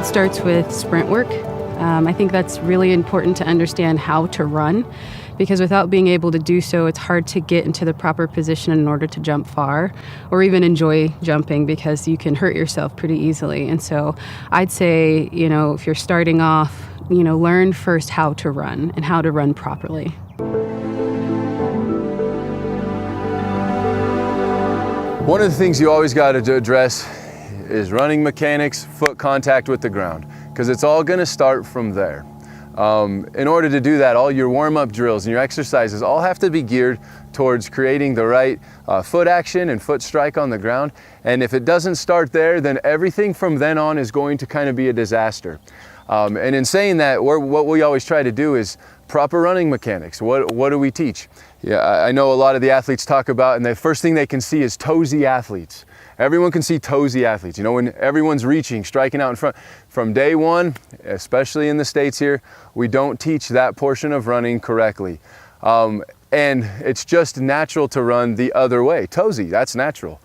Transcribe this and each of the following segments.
It starts with sprint work. I think that's really important to understand how to run, because without being able to do so, it's hard to get into the proper position in order to jump far or even enjoy jumping, because you can hurt yourself pretty easily. And so I'd say, if you're starting off, learn first how to run and how to run properly. One of the things you always got to address is running mechanics, foot contact with the ground, because it's all going to start from there. In order to do that, all your warm-up drills and your exercises all have to be geared towards creating the right foot action and foot strike on the ground. And if it doesn't start there, then everything from then on is going to kind of be a disaster. And in saying that, what we always try to do is proper running mechanics. What do we teach? Yeah, I know a lot of the athletes talk about, and the first thing they can see is toesy athletes. Everyone can see toesy athletes. When everyone's reaching, striking out in front. From day one, especially in the States here, we don't teach that portion of running correctly. And it's just natural to run the other way. Toesy, that's natural.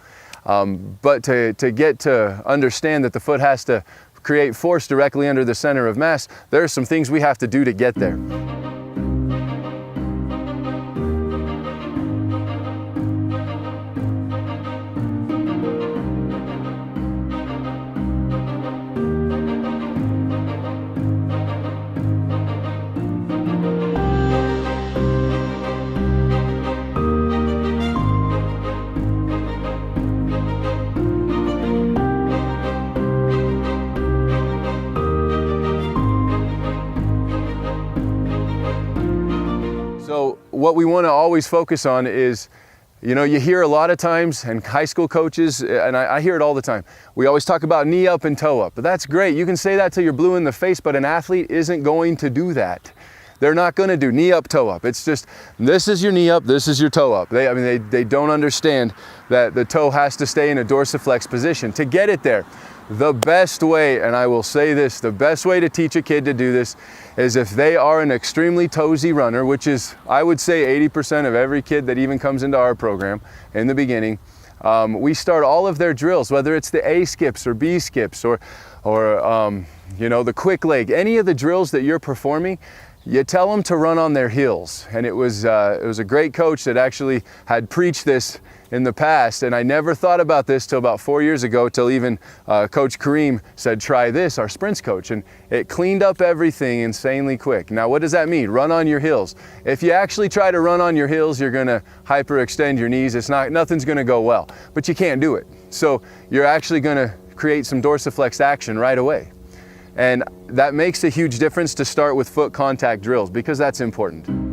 But to get to understand that the foot has to create force directly under the center of mass, there are some things we have to do to get there. So what we want to always focus on is, you hear a lot of times, and high school coaches, and I hear it all the time, we always talk about knee up and toe up. But that's great. You can say that till you're blue in the face, but an athlete isn't going to do that. They're not going to do knee up, toe up. It's just, this is your knee up, this is your toe up. They don't understand that the toe has to stay in a dorsiflex position. To get it there, the best way, and I will say this, the best way to teach a kid to do this is if they are an extremely toesy runner, which is, I would say, 80% of every kid that even comes into our program in the beginning. We start all of their drills, whether it's the A skips or B skips or the quick leg, any of the drills that you're performing, you tell them to run on their heels. And it was a great coach that actually had preached this in the past, and I never thought about this till about 4 years ago, till even Coach Kareem said, try this, our sprints coach, and it cleaned up everything insanely quick. Now, what does that mean? Run on your heels. If you actually try to run on your heels, you're gonna hyperextend your knees. Nothing's gonna go well, but you can't do it. So you're actually gonna create some dorsiflex action right away. And that makes a huge difference to start with foot contact drills, because that's important.